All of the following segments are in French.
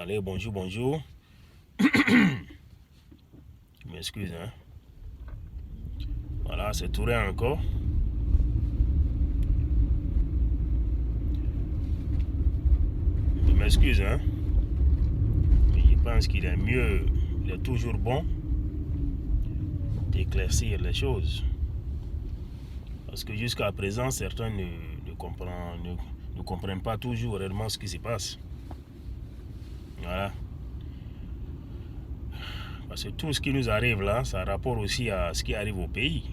Allez, bonjour, bonjour. Je m'excuse, hein. Voilà, c'est Touré encore. Je m'excuse, hein. Mais je pense qu'il est mieux, il est toujours bon d'éclaircir les choses. Parce que jusqu'à présent, certains ne comprennent pas toujours réellement ce qui se passe. Voilà. Parce que tout ce qui nous arrive là, ça a rapport aussi à ce qui arrive au pays.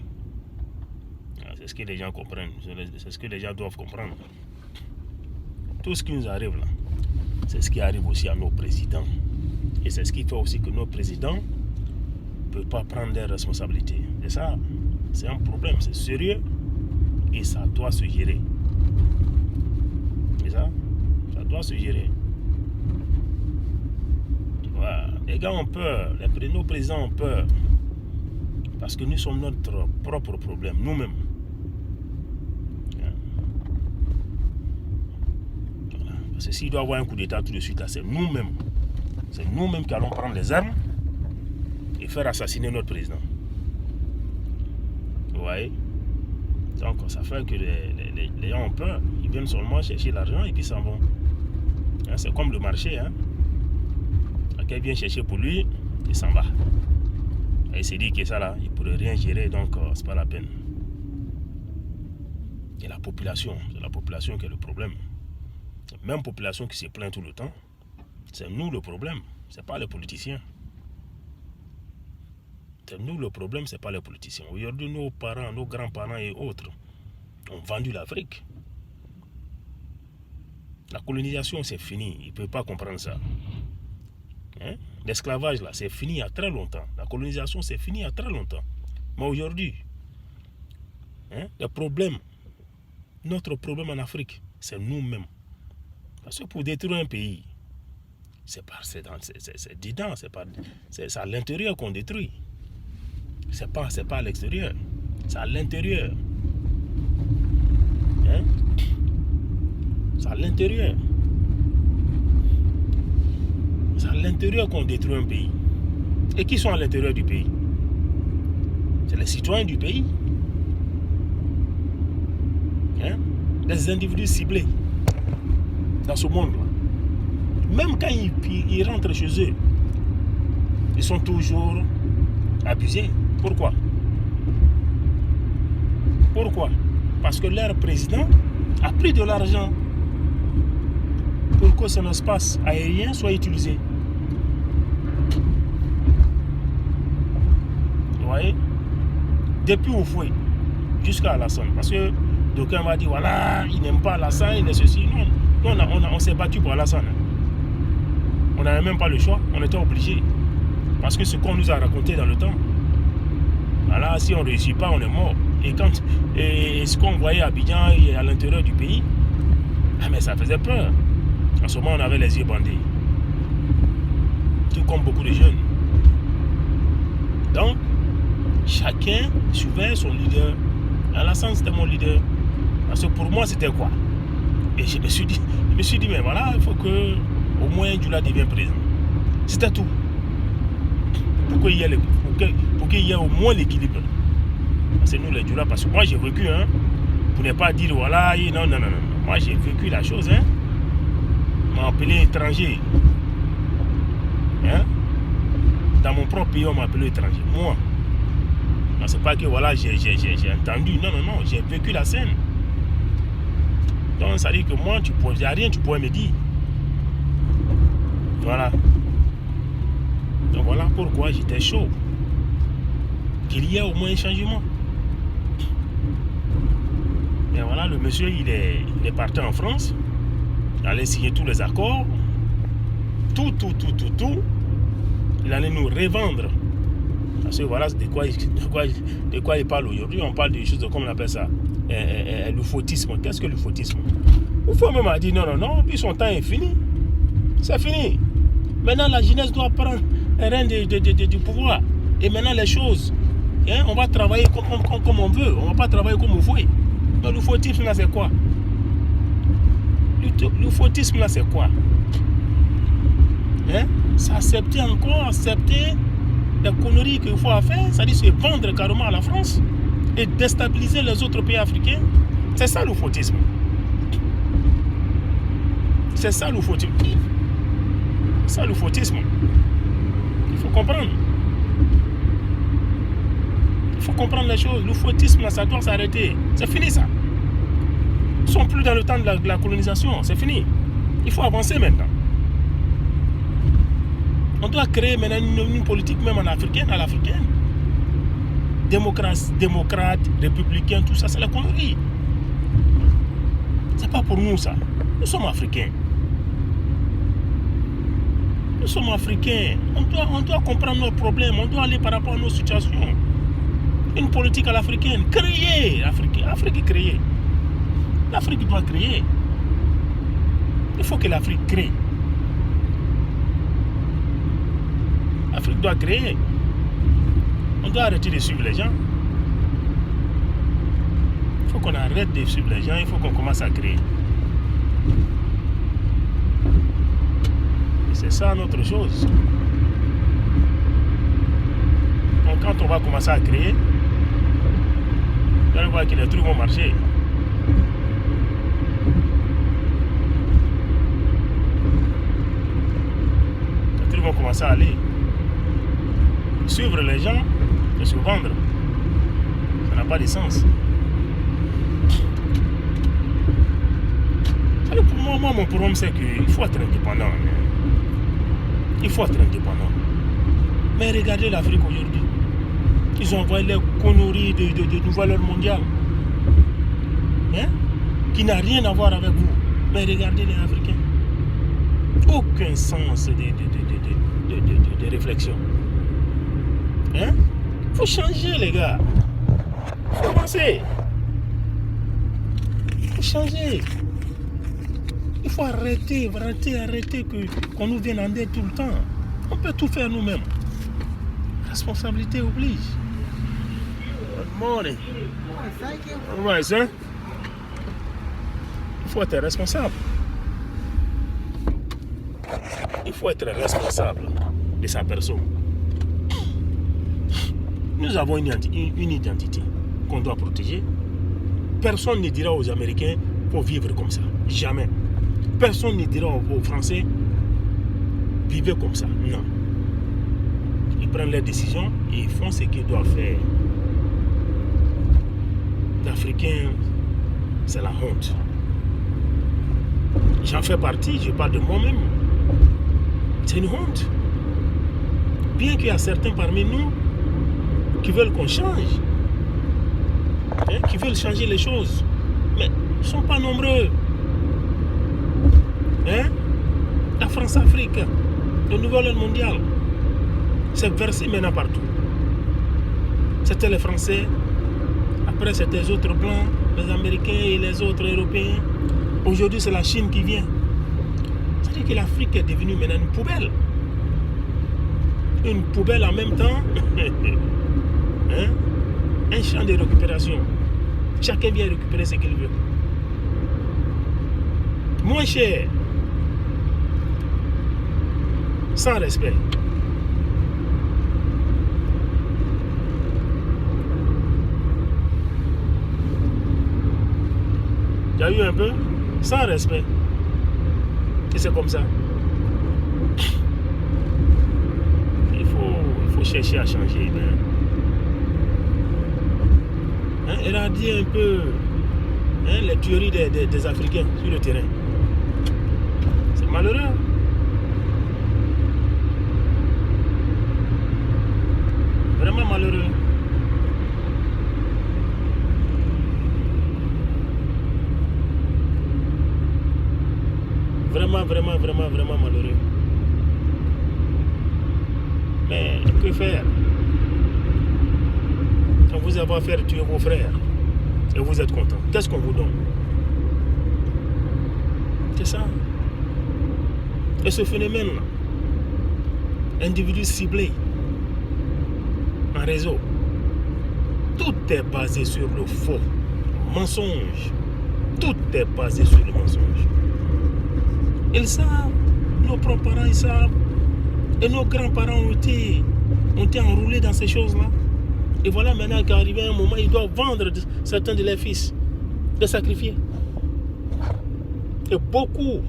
C'est ce que les gens comprennent, c'est ce que les gens doivent comprendre. Tout ce qui nous arrive là, c'est ce qui arrive aussi à nos présidents. Et c'est ce qui fait aussi que nos présidents ne peuvent pas prendre des responsabilités. Et ça, c'est un problème, c'est sérieux et ça doit se gérer. Et ça doit se gérer. Voilà. Les gars ont peur, nos présidents ont peur. Parce que nous sommes notre propre problème, nous-mêmes. Voilà. Parce que s'il doit y avoir un coup d'État tout de suite, là, c'est nous-mêmes. C'est nous-mêmes qui allons prendre les armes et faire assassiner notre président. Vous voyez? Donc ça fait que les gens ont peur. Ils viennent seulement chercher l'argent et puis s'en vont. Hein, c'est comme le marché. Hein? Quelqu'un vient chercher pour lui, il s'en va. Et il s'est dit que ça là, il ne pourrait rien gérer, donc c'est pas la peine. Et la population, c'est la population qui est le problème. La même population qui se plaint tout le temps, c'est nous le problème, c'est pas les politiciens. C'est nous le problème, c'est pas les politiciens. Aujourd'hui, nos parents, nos grands-parents et autres ont vendu l'Afrique. La colonisation, c'est fini, ils ne peuvent pas comprendre ça. Hein? L'esclavage là, c'est fini il y a très longtemps. La colonisation, c'est fini il y a très longtemps. Mais aujourd'hui, hein, le problème, notre problème en Afrique, c'est nous-mêmes. Parce que pour détruire un pays, c'est dedans, c'est à l'intérieur qu'on détruit. C'est pas à l'extérieur, c'est à l'intérieur. Hein? C'est à l'intérieur. C'est à l'intérieur qu'on détruit un pays. Et qui sont à l'intérieur du pays? C'est les citoyens du pays. Hein? Les individus ciblés dans ce monde-là. Même quand ils rentrent chez eux, ils sont toujours abusés. Pourquoi? Pourquoi? Parce que leur président a pris de l'argent pour que son espace aérien soit utilisé. Vous voyez? Depuis Oufoué jusqu'à Alassane. Parce que d'aucuns m'a dit, voilà, il n'aime pas Alassane, il est ceci. Non, on s'est battu pour Alassane. On n'avait même pas le choix, on était obligé. Parce que ce qu'on nous a raconté dans le temps, voilà, si on ne réussit pas, on est mort. Et ce qu'on voyait à Abidjan et à l'intérieur du pays, mais ça faisait peur. En ce moment, on avait les yeux bandés. Tout comme beaucoup de jeunes. Donc, chacun suivait son leader. Alassane, c'était mon leader. Parce que pour moi, c'était quoi? Et je me suis dit, mais voilà, il faut que au moins Dioula devienne président. C'était tout. Pour qu'il y ait au moins l'équilibre. C'est nous les Dioula, parce que moi j'ai vécu, hein, pour ne pas dire voilà, non. Moi j'ai vécu la chose, hein. On m'a appelé étranger. Hein? Dans mon propre pays, on m'a appelé étranger. Moi. Non, c'est pas que voilà, j'ai entendu. Non, j'ai vécu la scène. Donc ça dit que moi, il n'y a rien que tu pourrais me dire. Voilà. Donc voilà pourquoi j'étais chaud. Qu'il y ait au moins un changement. Et voilà, le monsieur, il est parti en France. Il allait signer tous les accords. Tout. Il allait nous revendre. Parce que voilà de quoi il parle aujourd'hui. On parle de choses comme on appelle ça. Le fautisme. Qu'est-ce que le fautisme? Il faut même dire non, puis son temps est fini. C'est fini. Maintenant, la jeunesse doit prendre un règne du pouvoir. Et maintenant, les choses, hein, on va travailler comme on veut. On ne va pas travailler comme on veut. Donc, le fautisme, là, c'est quoi? Le fautisme, là, c'est quoi? Hein? C'est accepter les conneries qu'il faut faire, c'est-à-dire se vendre carrément à la France et déstabiliser les autres pays africains. C'est ça le fautisme. C'est ça le fautisme. C'est ça le fautisme. Il faut comprendre. Il faut comprendre les choses. Le fautisme, ça doit s'arrêter. C'est fini ça. Ils ne sont plus dans le temps de la colonisation. C'est fini. Il faut avancer maintenant. On doit créer maintenant une politique même à l'africaine. Démocrate, républicain, tout ça, c'est la connerie. C'est pas pour nous ça. Nous sommes africains. Nous sommes africains. On doit comprendre nos problèmes. On doit aller par rapport à nos situations. Une politique à l'africaine. Créer. L'Afrique créer. L'Afrique doit créer. Il faut que l'Afrique crée. L'Afrique doit créer. On doit arrêter de suivre les gens. Il faut qu'on arrête de suivre les gens. Il faut qu'on commence à créer. Et c'est ça notre chose. Donc quand on va commencer à créer, vous allez voir que les trucs vont marcher. Les trucs vont commencer à aller. Suivre les gens et se vendre, ça n'a pas de sens. Alors pour moi, mon problème, c'est qu'il faut être indépendant. Il faut être indépendant. Mais regardez l'Afrique aujourd'hui. Ils ont envoyé les conneries de nouvel ordre mondial. Hein? Qui n'a rien à voir avec vous. Mais regardez les Africains. Aucun sens de réflexion. Hein? Il faut changer, les gars. Il faut avancer. Il faut changer. Il faut arrêter qu'on nous vienne en aide tout le temps. On peut tout faire nous-mêmes. Responsabilité oblige. Good morning. Thank you. All right, sir. Il faut être responsable. Il faut être responsable de sa personne. Nous avons une identité qu'on doit protéger. Personne ne dira aux Américains pour vivre comme ça. Jamais. Personne ne dira aux Français vivez comme ça. Non. Ils prennent leurs décisions et ils font ce qu'ils doivent faire. L'Africain, c'est la honte. J'en fais partie, je parle de moi-même. C'est une honte. Bien qu'il y a certains parmi nous qui veulent qu'on change, hein, qui veulent changer les choses, mais ils ne sont pas nombreux. Hein? La France-Afrique, le nouvel ordre mondial, c'est versé maintenant partout. C'était les Français, après c'était les autres blancs, les Américains et les autres Européens. Aujourd'hui c'est la Chine qui vient. C'est-à-dire que l'Afrique est devenue maintenant une poubelle. Une poubelle en même temps. Hein? Un champ de récupération. Chacun vient récupérer ce qu'il veut. Moins cher. Sans respect. Tu as eu un peu? Sans respect. Et c'est comme ça. Il faut chercher à changer. Hein? Elle a dit un peu les tueries des Africains sur le terrain. C'est malheureux. Vraiment malheureux. Vraiment malheureux. Mais que faire? Quand vous avez à faire tuer vos frères et vous êtes content, qu'est-ce qu'on vous donne? C'est ça. Et ce phénomène-là, individu ciblé en réseau, tout est basé sur le faux, mensonge. Tout est basé sur le mensonge. Ils savent, nos propres parents, ils savent Et nos grands-parents ont été enroulés dans ces choses-là. Et voilà maintenant qu'arrivé un moment, ils doivent vendre certains de leurs fils, les sacrifier. Et beaucoup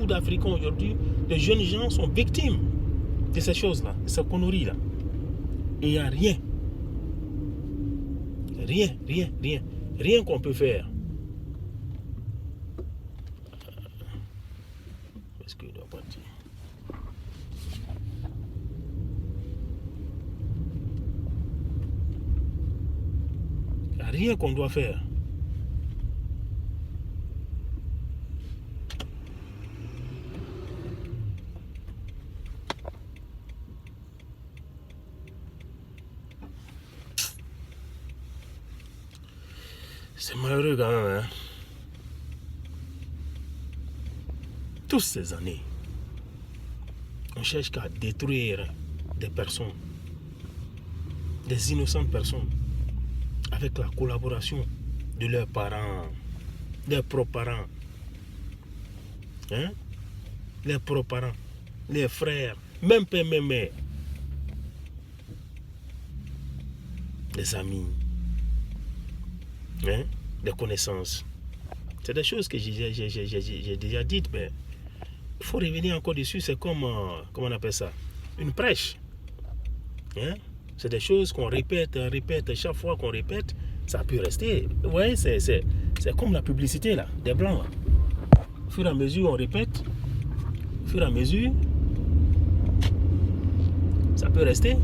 d'Africains aujourd'hui, de jeunes gens sont victimes de ces choses-là, de ces conneries-là. Et il n'y a rien. Rien qu'on peut faire. Est-ce qu'il doit partir? Il n'y a rien qu'on doit faire. C'est malheureux quand même, hein? Toutes ces années, on cherche qu'à détruire des personnes, des innocentes personnes, avec la collaboration de leurs parents, leurs propres-parents, hein? Les propres-parents, les frères, même père, même mère, les amis, hein? Des connaissances. C'est des choses que j'ai déjà dites, mais il faut revenir encore dessus. C'est comme, comment on appelle ça, une prêche, hein? C'est des choses qu'on répète, chaque fois qu'on répète, ça peut rester. Vous voyez, c'est comme la publicité là, des blancs. Là. Au fur et à mesure, on répète, au fur et à mesure, ça peut rester.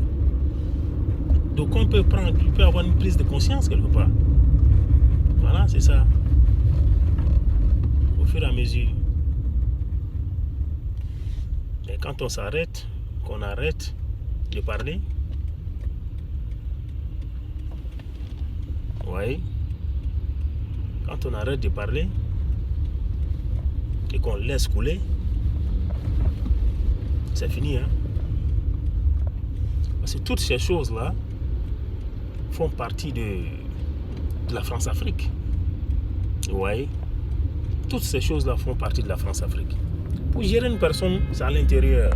Donc on peut avoir une prise de conscience quelque part. Voilà, c'est ça. Au fur et à mesure. Et quand on s'arrête, qu'on arrête de parler, oui, quand on arrête de parler et qu'on laisse couler, c'est fini, hein. Parce que toutes ces choses-là font partie de la France-Afrique. Vous voyez, toutes ces choses-là font partie de la France-Afrique. Pour gérer une personne, c'est à l'intérieur.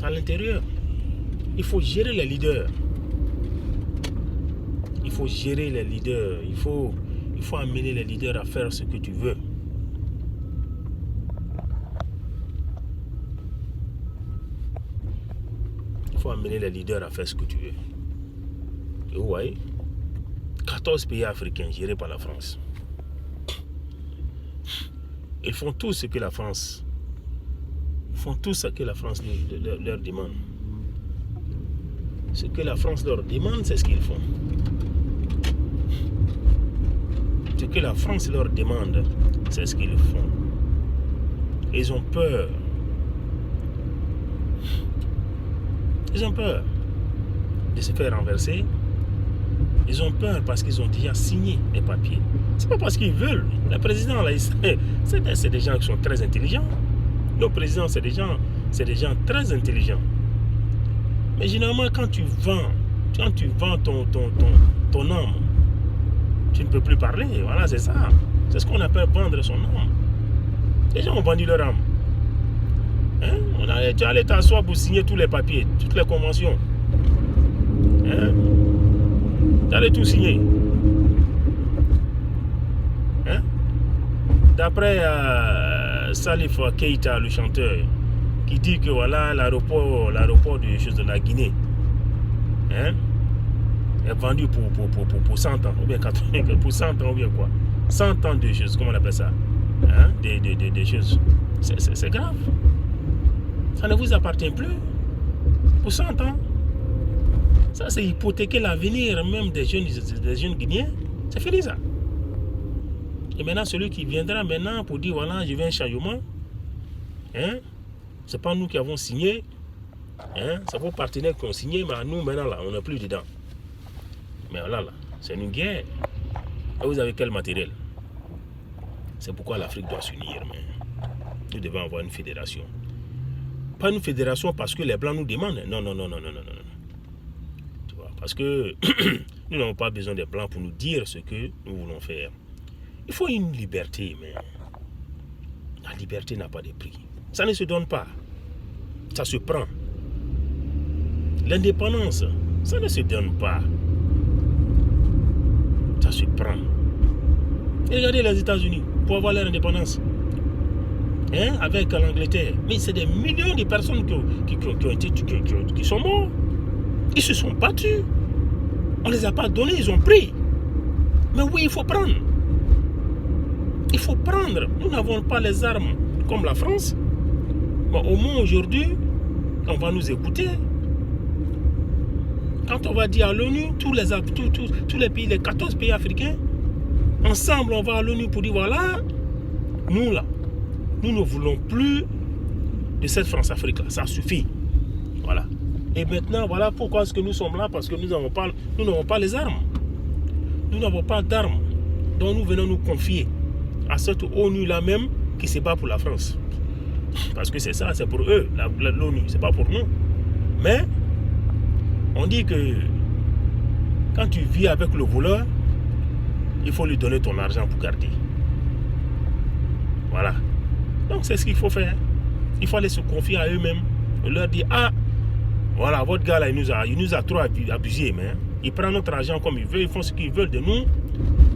À l'intérieur. Il faut gérer les leaders. Il faut gérer les leaders. Il faut amener les leaders à faire ce que tu veux. Il faut amener les leaders à faire ce que tu veux. Et vous voyez, 14 pays africains gérés par la France. Ils font tout ce que la France leur demande. Ce que la France leur demande, c'est ce qu'ils font. Ce que la France leur demande, c'est ce qu'ils font. Ils ont peur. Ils ont peur de se faire renverser. Ils ont peur parce qu'ils ont déjà signé les papiers. C'est pas parce qu'ils veulent. Les présidents, là, c'est des gens qui sont très intelligents. Nos présidents, c'est des gens très intelligents. Mais généralement, quand tu vends ton âme, tu ne peux plus parler. Voilà, c'est ça. C'est ce qu'on appelle vendre son âme. Les gens ont vendu leur âme. Hein? Tu allais t'asseoir pour signer tous les papiers, toutes les conventions. Hein? Tu allais tout signer. Hein? D'après Salif Keïta, le chanteur, qui dit que voilà l'aéroport de la Guinée, hein, est vendu pour 100 ans, ou bien 80, pour 100 ans, ou bien quoi. 100 ans de choses, comment on appelle ça, hein? Des choses. C'est grave. Ça ne vous appartient plus pour 100 ans. Ça, c'est hypothéquer l'avenir même des jeunes Guinéens. C'est fini ça. Et maintenant, celui qui viendra maintenant pour dire voilà, je veux un changement, hein, c'est pas nous qui avons signé, hein, c'est vos partenaires qui ont signé, mais nous maintenant là, on n'est plus dedans. Mais voilà, là, c'est une guerre. Et vous avez quel matériel? C'est pourquoi l'Afrique doit s'unir. Mais nous devons avoir une fédération. Pas une fédération parce que les Blancs nous demandent. Non. Tu vois, parce que nous n'avons pas besoin des Blancs pour nous dire ce que nous voulons faire. Il faut une liberté, mais la liberté n'a pas de prix. Ça ne se donne pas. Ça se prend. L'indépendance, ça ne se donne pas. Ça se prend. Et regardez les États-Unis pour avoir leur indépendance. Hein, avec l'Angleterre. Mais c'est des millions de personnes qui sont morts. Ils se sont battus. On ne les a pas donnés, ils ont pris. Mais oui, il faut prendre. Il faut prendre. Nous n'avons pas les armes comme la France. Bon, au moins aujourd'hui, on va nous écouter. Quand on va dire à l'ONU, tous les pays, les 14 pays africains, ensemble, on va à l'ONU pour dire voilà, nous là, nous ne voulons plus de cette France-Afrique là, ça suffit. Voilà. Et maintenant, voilà pourquoi est-ce que nous sommes là, parce que nous n'avons pas les armes. Nous n'avons pas d'armes dont nous venons nous confier à cette ONU là même qui se bat pour la France. Parce que c'est ça, c'est pour eux, l'ONU, c'est pas pour nous. Mais on dit que quand tu vis avec le voleur, il faut lui donner ton argent pour garder. Voilà. Donc c'est ce qu'il faut faire. Il faut aller se confier à eux-mêmes et leur dire ah, voilà, votre gars là, il nous a trop abusé, mais il prend notre argent comme il veut, ils font ce qu'ils veulent de nous.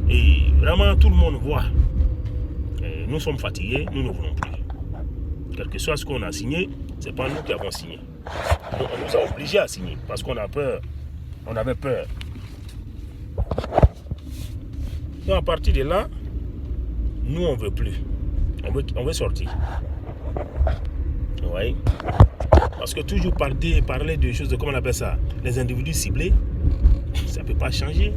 Et vraiment tout le monde voit. Et nous sommes fatigués, nous ne voulons plus. Quel que soit ce qu'on a signé, ce n'est pas nous qui avons signé. Donc on nous a obligés à signer parce qu'on a peur. On avait peur. Donc à partir de là, nous on ne veut plus. On veut sortir. Oui. Parce que toujours parler de choses, comment on appelle ça, les individus ciblés, ça ne peut pas changer.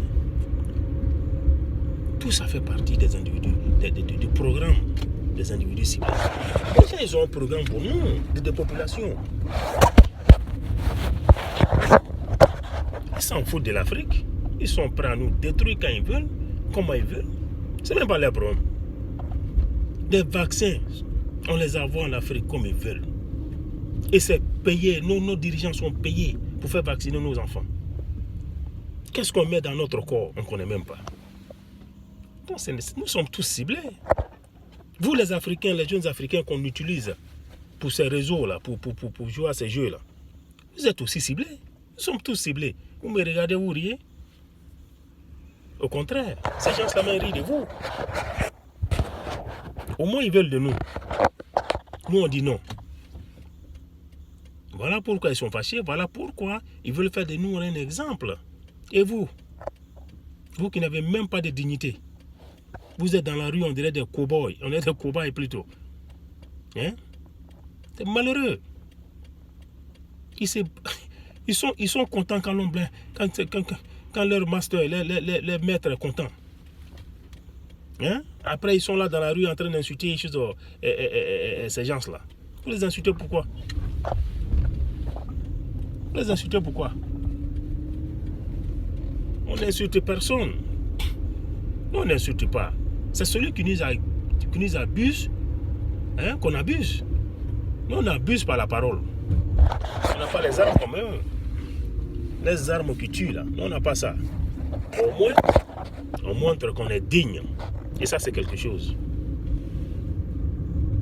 Tout ça fait partie des individus, du programme des individus ciblés. Déjà, ils ont un programme pour nous, de dépopulation. Ils s'en foutent de l'Afrique. Ils sont prêts à nous détruire quand ils veulent, comment ils veulent. C'est même pas leur problème. Des vaccins, on les envoie en Afrique comme ils veulent. Et c'est payé, nos dirigeants sont payés pour faire vacciner nos enfants. Qu'est-ce qu'on met dans notre corps? On ne connaît même pas. Donc, nous sommes tous ciblés. Vous les Africains, les jeunes Africains qu'on utilise pour ces réseaux-là, pour jouer à ces jeux-là, vous êtes aussi ciblés. Nous sommes tous ciblés. Vous me regardez, vous riez. Au contraire, ces gens-là même rient de vous. Au moins, ils veulent de nous. Nous, on dit non. Voilà pourquoi ils sont fâchés. Voilà pourquoi ils veulent faire de nous un exemple. Et vous qui n'avez même pas de dignité, vous êtes dans la rue, on dirait des cow-boys. On est des cow-boys plutôt. Hein? C'est malheureux. Ils sont contents quand l'on blanc, quand leur master, leur maître est content. Hein? Après, ils sont là dans la rue en train d'insulter ces gens-là. Vous les insultez pourquoi? Vous les insultez pourquoi? On n'insulte personne. On n'insulte pas. C'est celui qui nous abuse, hein, qu'on abuse. Nous, on abuse par la parole. On n'a pas les armes comme eux. Les armes qui tuent, là. Nous, on n'a pas ça. Au moins, on montre qu'on est digne. Et ça, c'est quelque chose.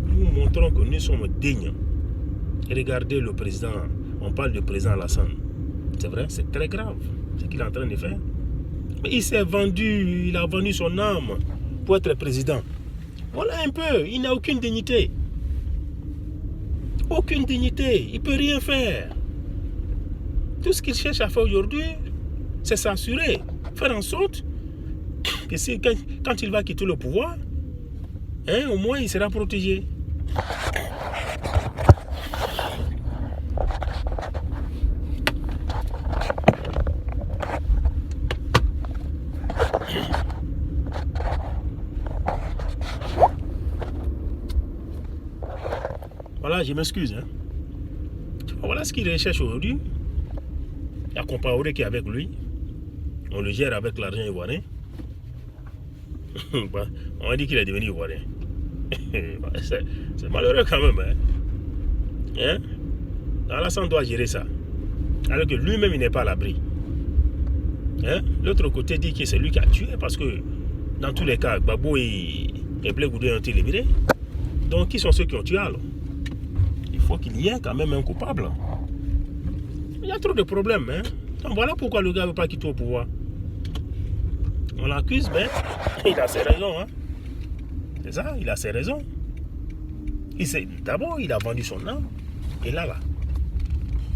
Nous montrons que nous sommes dignes. Et regardez le président. On parle du président Alassane. C'est vrai, c'est très grave ce qu'il est en train de faire. Mais il s'est vendu, il a vendu son âme pour être président. Voilà un peu, il n'a aucune dignité. Aucune dignité, il ne peut rien faire. Tout ce qu'il cherche à faire aujourd'hui, c'est s'assurer, faire en sorte que quand il va quitter le pouvoir, hein, au moins il sera protégé. Voilà, je m'excuse. Hein. Voilà ce qu'il recherche aujourd'hui. Il y a Compaoré qui est avec lui. On le gère avec l'argent ivoirien. On a dit qu'il est devenu ivoirien. C'est malheureux quand même. Hein? Alassane doit gérer ça. Alors que lui-même, il n'est pas à l'abri. Hein? L'autre côté dit que c'est lui qui a tué parce que dans tous les cas, Gbagbo et Blé Goudé ont été libérés. Donc, qui sont ceux qui ont tué alors? faut qu'il y ait quand même un coupable. Il y a trop de problèmes. Hein? Donc voilà pourquoi le gars ne veut pas quitter au pouvoir. On l'accuse, mais il a ses raisons. Hein? C'est ça, il a ses raisons. D'abord, il a vendu son âme. Et là.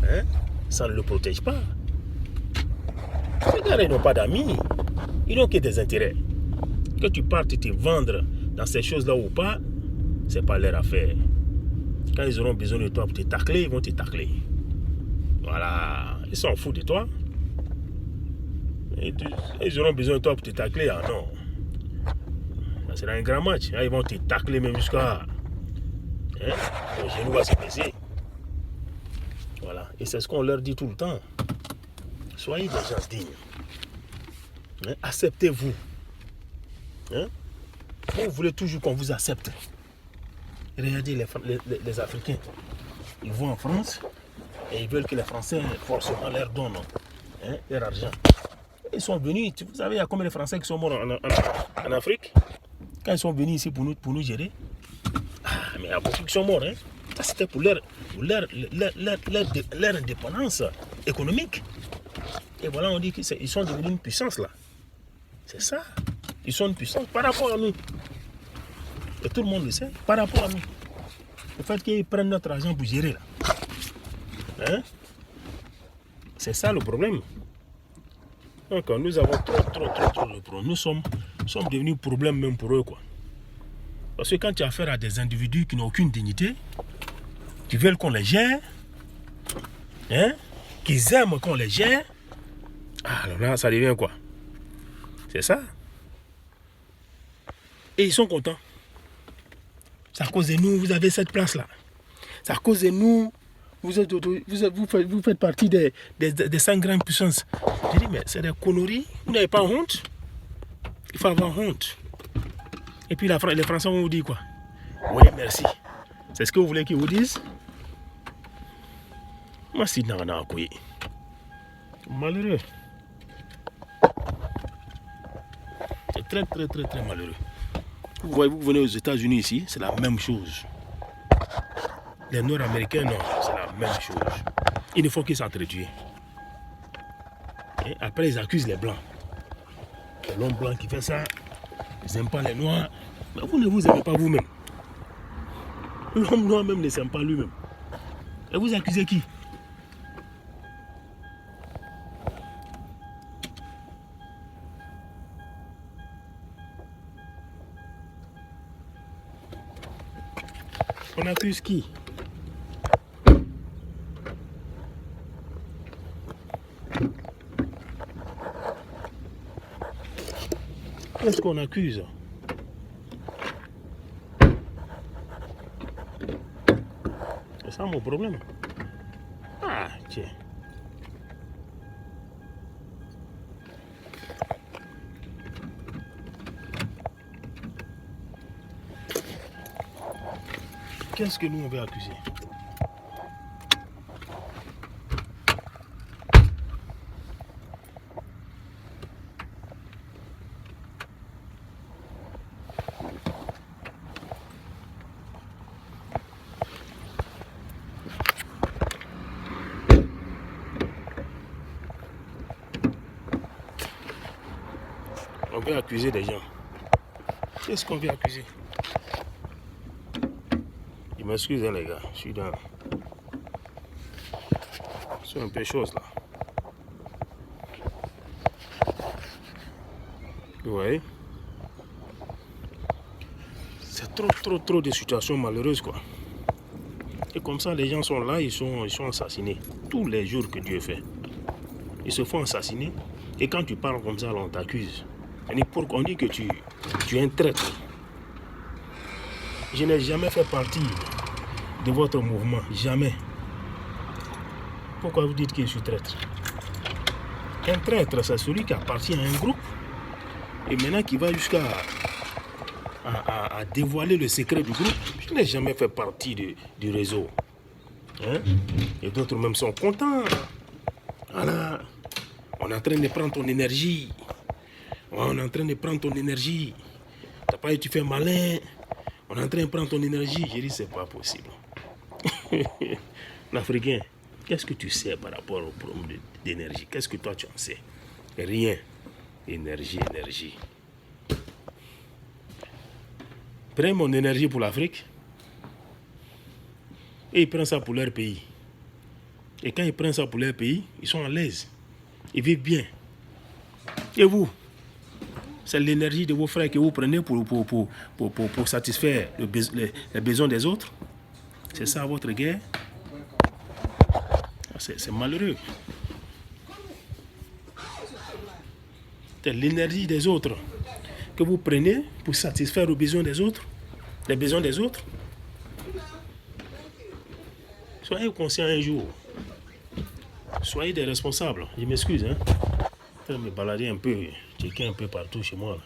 Hein? Ça ne le protège pas. Ces gars-là, ils n'ont pas d'amis. Ils n'ont que des intérêts. Que tu partes te vendre dans ces choses-là ou pas, c'est pas leur affaire. Quand ils auront besoin de toi pour te tacler, ils vont te tacler. Voilà. Ils s'en foutent de toi. Ils auront besoin de toi pour te tacler. Ah non. Ça sera un grand match. Ils vont te tacler même jusqu'à... Hein? Le genou va se baisser. Voilà. Et c'est ce qu'on leur dit tout le temps. Soyez des gens dignes. Hein? Acceptez-vous. Hein? Vous voulez toujours qu'on vous accepte. Regardez les Africains. Ils vont en France et ils veulent que les Français forcément leur donnent leur argent. Ils sont venus. Vous savez, il y a combien de Français qui sont morts en Afrique? Quand ils sont venus ici pour nous gérer. Ah, mais il y a beaucoup qui sont morts. Hein? Ça, c'était pour leur indépendance économique. Et voilà, on dit qu'ils sont devenus une puissance là. C'est ça. Ils sont une puissance par rapport à nous. Et tout le monde le sait, par rapport à nous. Le fait qu'ils prennent notre argent pour gérer là. Hein? C'est ça le problème. Donc nous avons trop de problèmes. Nous sommes devenus problème même pour eux, quoi. Parce que quand tu as affaire à des individus qui n'ont aucune dignité, qui veulent qu'on les gère, hein, qu'ils aiment qu'on les gère, alors là, ça devient quoi? C'est ça. Et ils sont contents. C'est à cause de nous, vous avez cette place-là. C'est à cause de nous, vous faites partie des 5 grandes puissances. Je dis, mais c'est des conneries. Vous n'avez pas honte? Il faut avoir honte. Et puis les Français vont vous dire quoi? Oui, merci. C'est ce que vous voulez qu'ils vous disent? Moi, c'est malheureux. C'est très malheureux. Vous voyez, vous venez aux États-Unis ici, c'est la même chose. Les Nord-Américains, non, c'est la même chose. Il ne faut qu'ils s'entretuent. Et après, ils accusent les Blancs. L'homme blanc qui fait ça, ils n'aiment pas les Noirs. Mais vous ne vous aimez pas vous-même. L'homme noir même ne s'aime pas lui-même. Et vous accusez qui? On accuse qui? Qu'est-ce qu'on accuse? C'est ça mon problème. Ah, tiens. Qu'est-ce que nous on veut accuser? On veut accuser des gens. Qu'est-ce qu'on veut accuser? Je m'excuse hein, les gars, je suis dans... C'est un peu chose là. Vous voyez? C'est trop de situations malheureuses quoi. Et comme ça les gens sont là, ils sont assassinés. Tous les jours que Dieu fait. Ils se font assassiner. Et quand tu parles comme ça, on t'accuse. On dit que tu es un traître. Je n'ai jamais fait partie de votre mouvement. Jamais. Pourquoi vous dites que je suis traître? Un traître, c'est celui qui appartient à un groupe et maintenant qui va jusqu'à dévoiler le secret du groupe. Je n'ai jamais fait partie du réseau. Hein? Et d'autres même sont contents. Voilà. On est en train de prendre ton énergie. On est en train de prendre ton énergie. T'as pas eu, tu fais malin. On est en train de prendre ton énergie. J'ai dit, c'est pas possible. L'Africain, qu'est-ce que tu sais par rapport au problème d'énergie? Qu'est-ce que toi tu en sais? Rien. Énergie, énergie. Prends mon énergie pour l'Afrique et ils prennent ça pour leur pays. Et quand ils prennent ça pour leur pays, ils sont à l'aise. Ils vivent bien. Et vous? C'est l'énergie de vos frères que vous prenez pour satisfaire les besoins des autres. C'est ça votre guerre. C'est malheureux. C'est l'énergie des autres que vous prenez pour satisfaire les besoins des autres. Les besoins des autres. Soyez conscients un jour. Soyez des responsables. Je m'excuse. Je vais me balader un peu, checker un peu partout chez moi. Là.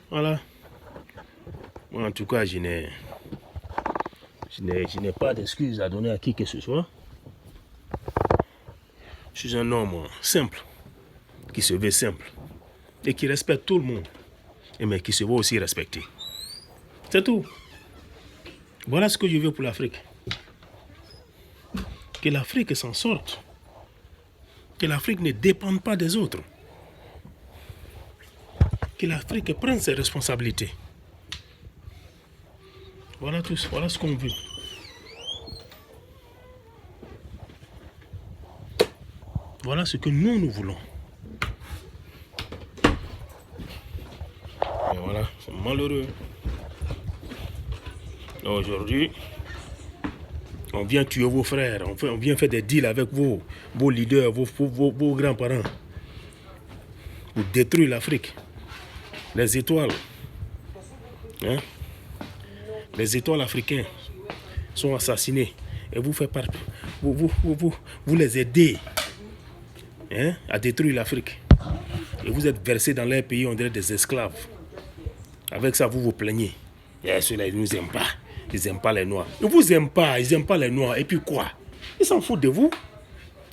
Voilà. Moi, en tout cas, je n'ai pas d'excuses à donner à qui que ce soit. Je suis un homme simple, qui se veut simple, et qui respecte tout le monde, mais qui se veut aussi respecter. C'est tout. Voilà ce que je veux pour l'Afrique. Que l'Afrique s'en sorte. Que l'Afrique ne dépende pas des autres. Que l'Afrique prenne ses responsabilités. Voilà tout, voilà ce qu'on veut. Voilà ce que nous voulons. Et voilà, c'est malheureux. Aujourd'hui, on vient tuer vos frères, on vient faire des deals avec vos leaders, vos grands-parents. Pour détruire l'Afrique. Les étoiles. Les étoiles africaines sont assassinées. Et vous faites partie. Vous les aidez à détruire l'Afrique. Et vous êtes versés dans leur pays, on dirait des esclaves. Avec ça, vous vous plaignez. Et ceux-là, ils ne nous aiment pas. Ils n'aiment pas les Noirs. Ils ne vous aiment pas, ils n'aiment pas les Noirs. Et puis quoi? Ils s'en foutent de vous.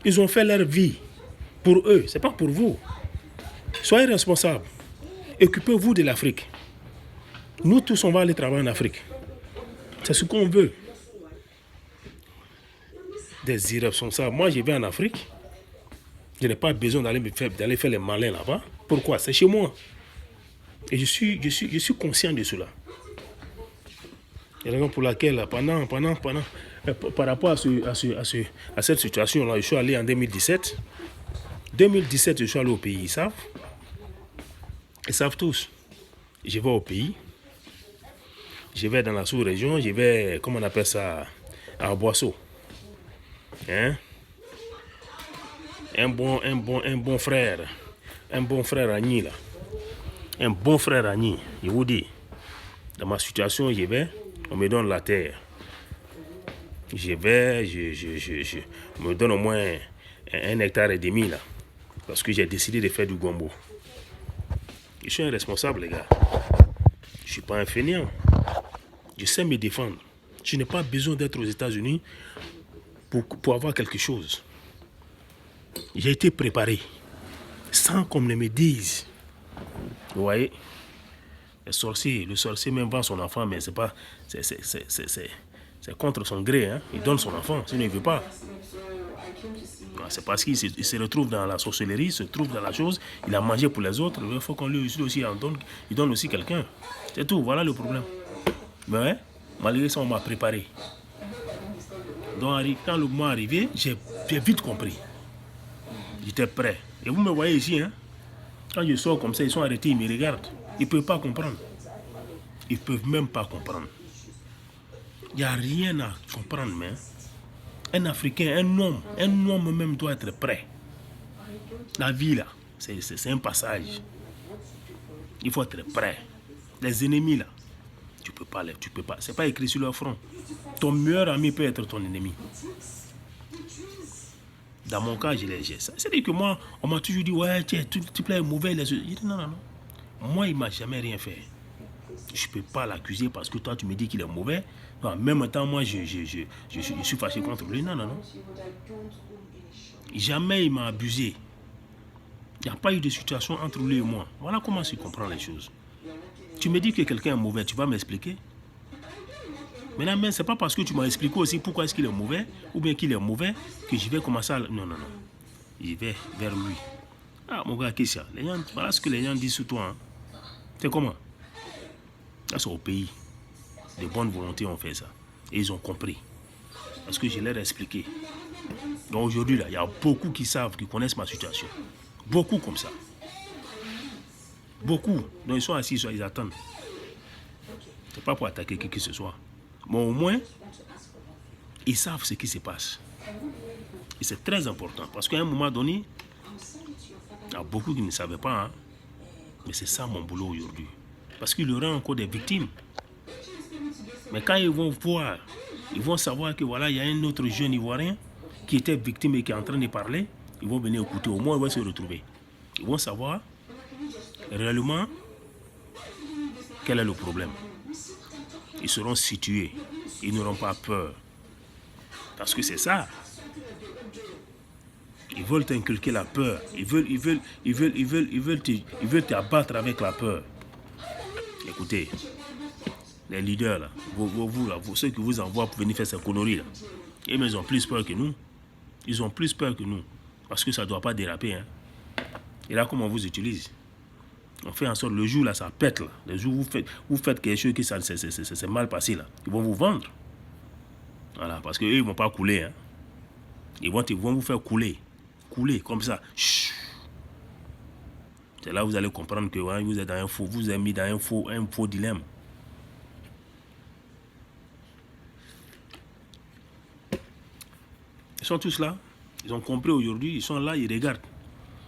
Ils ont fait leur vie pour eux, ce n'est pas pour vous. Soyez responsables. Occupez-vous de l'Afrique. Nous tous, on va aller travailler en Afrique. C'est ce qu'on veut. Des irresponsables. Moi, je vais en Afrique. Je n'ai pas besoin d'aller faire les malins là-bas. Pourquoi? C'est chez moi. Et je suis conscient de cela. C'est la raison pour laquelle, par rapport à cette situation-là, je suis allé en 2017. 2017, je suis allé au pays, ils savent. Ils savent tous. Je vais au pays. Je vais dans la sous-région. Je vais, comment on appelle ça, à Boisseau. Un bon frère. Un bon frère Agni, là. Un bon frère Agni, je vous dis. Dans ma situation, je vais, on me donne la terre. Je vais, on me donne au moins 1,5 hectare là. Parce que j'ai décidé de faire du gombo. Je suis un responsable, les gars. Je ne suis pas un fainéant. Je sais me défendre. Je n'ai pas besoin d'être aux États-Unis pour avoir quelque chose. J'ai été préparé. Sans qu'on ne me dise. Vous voyez? Le sorcier même vend son enfant, mais c'est pas. C'est contre son gré. Il donne son enfant, sinon il ne veut pas. C'est parce qu'il se retrouve dans la sorcellerie, il se trouve dans la chose, il a mangé pour les autres, il faut qu'on lui aussi en donne, il donne aussi quelqu'un. C'est tout, voilà le problème. Mais malgré ça, on m'a préparé. Donc quand le moment est arrivé, j'ai vite compris. J'étais prêt. Et vous me voyez ici, quand je sors comme ça, ils sont arrêtés, ils me regardent. Ils ne peuvent pas comprendre. Ils ne peuvent même pas comprendre. Il n'y a rien à comprendre, mais un Africain, un homme même doit être prêt. La vie, là, c'est un passage. Il faut être prêt. Les ennemis, là, tu peux pas. C'est pas écrit sur leur front. Ton meilleur ami peut être ton ennemi. Dans mon cas, je l'ai. C'est-à-dire que moi, on m'a toujours dit, ouais, tu plais mauvais. J'ai dit, non. Moi, il ne m'a jamais rien fait. Je ne peux pas l'accuser parce que toi, tu me dis qu'il est mauvais. En même temps, moi, je suis fâché contre lui. Non. Jamais il m'a abusé. Il n'y a pas eu de situation entre lui et moi. Voilà comment je comprends les choses. Tu me dis que quelqu'un est mauvais, tu vas m'expliquer? Maintenant, c'est pas parce que tu m'as expliqué aussi pourquoi est-ce qu'il est mauvais, ou bien qu'il est mauvais, que je vais commencer à... Non, non, non. Je vais vers lui. Ah, mon gars, qu'est-ce qu'il y a? Voilà ce que les gens disent sur toi. Hein. C'est comment? Là, c'est au pays. De bonne volonté ont fait ça. Et ils ont compris. Parce que je leur ai expliqué. Donc aujourd'hui, là, il y a beaucoup qui savent, qui connaissent ma situation. Beaucoup comme ça. Beaucoup. Donc ils sont assis, ils attendent. C'est pas pour attaquer qui que ce soit. Mais au moins, ils savent ce qui se passe. Et c'est très important. Parce qu'à un moment donné, il y a beaucoup qui ne savaient pas. Hein. Mais c'est ça mon boulot aujourd'hui. Parce qu'il y aura encore des victimes. Mais quand ils vont voir, ils vont savoir que voilà, il y a un autre jeune Ivoirien qui était victime et qui est en train de parler, ils vont venir écouter. Au moins, ils vont se retrouver. Ils vont savoir réellement quel est le problème. Ils seront situés. Ils n'auront pas peur. Parce que c'est ça. Ils veulent t'inculquer la peur. Ils veulent t'abattre avec la peur. Écoutez, les leaders, là, ceux qui vous envoient pour venir faire ces conneries, là, ils ont plus peur que nous. Ils ont plus peur que nous. Parce que ça ne doit pas déraper. Hein. Et là, comment on vous utilise? On fait en sorte, le jour là, ça pète. Là. Le jour où vous faites quelque chose qui c'est mal passé, là, ils vont vous vendre. Voilà, parce qu'eux, ils ne vont pas couler. Hein. Ils vont vous faire couler. Couler, comme ça. Chut. C'est là que vous allez comprendre que ouais, vous êtes dans un faux, vous êtes mis dans un faux dilemme. Ils sont tous là. Ils ont compris aujourd'hui. Ils sont là, ils regardent.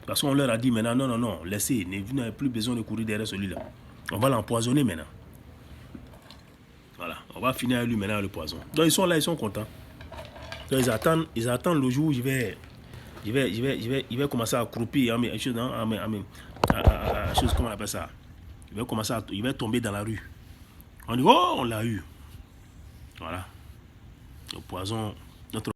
Parce qu'on leur a dit maintenant, non, non, non, laissez, vous n'avez plus besoin de courir derrière celui-là. On va l'empoisonner maintenant. Voilà, on va finir avec lui maintenant le poison. Donc ils sont là, ils sont contents. Donc ils attendent le jour où je vais commencer à croupir, comment on appelle ça? Il va tomber dans la rue. On dit, oh, on l'a eu. Voilà. Le poison, notre